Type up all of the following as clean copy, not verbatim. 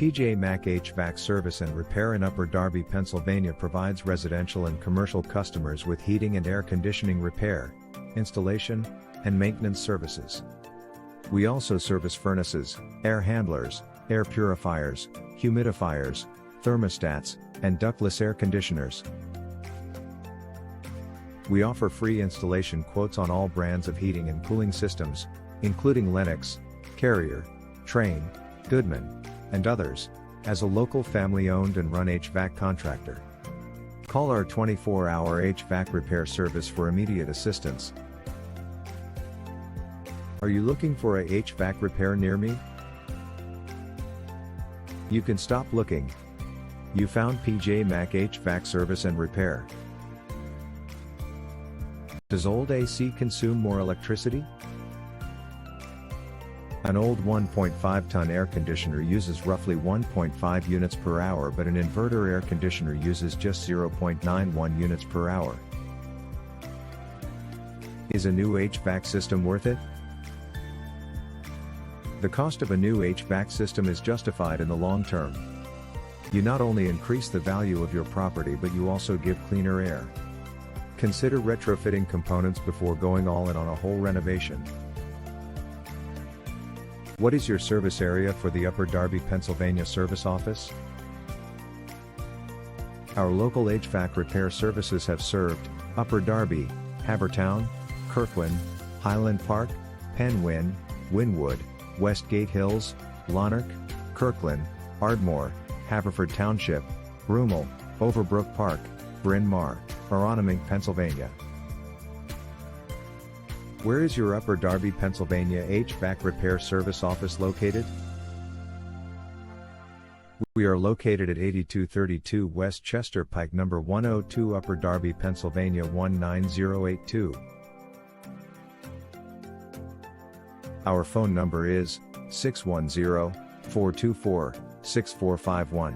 MAC HVAC Service and Repair in Upper Darby, Pennsylvania provides residential and commercial customers with heating and air conditioning repair, installation, and maintenance services. We also service furnaces, air handlers, air purifiers, humidifiers, thermostats, and ductless air conditioners. We offer free installation quotes on all brands of heating and cooling systems, including Lennox, Carrier, Trane, Goodman, and others, as a local family-owned and run HVAC contractor. Call our 24-hour HVAC repair service for immediate assistance. Are you looking for a HVAC repair near me? You can stop looking. You found MAC HVAC Service and Repair. Does old AC consume more electricity? An old 1.5-ton air conditioner uses roughly 1.5 units per hour, but an inverter air conditioner uses just 0.91 units per hour. Is a new HVAC system worth it? The cost of a new HVAC system is justified in the long term. You not only increase the value of your property, but you also give cleaner air. Consider retrofitting components before going all in on a whole renovation. What is your service area for the Upper Darby, Pennsylvania service office? Our local HVAC repair services have served Upper Darby, Havertown, Kirklyn, Highland Park, Penn, Wynne, Wynnewood, Westgate Hills, Llanerch, Kirklyn, Ardmore, Haverford Township, Broomall, Overbrook Park, Bryn, Mawr, Aronimink, Pennsylvania. Where is your Upper Darby, Pennsylvania HVAC repair service office located? We are located at 8232 West Chester Pike, number 102, Upper Darby, Pennsylvania 19082. Our phone number is 610-424-6451.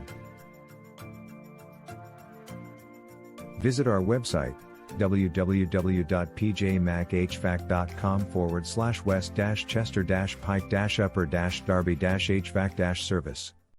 Visit our website, www.pjmachvac.com/west-chester-pike-upper-darby-HVAC-service.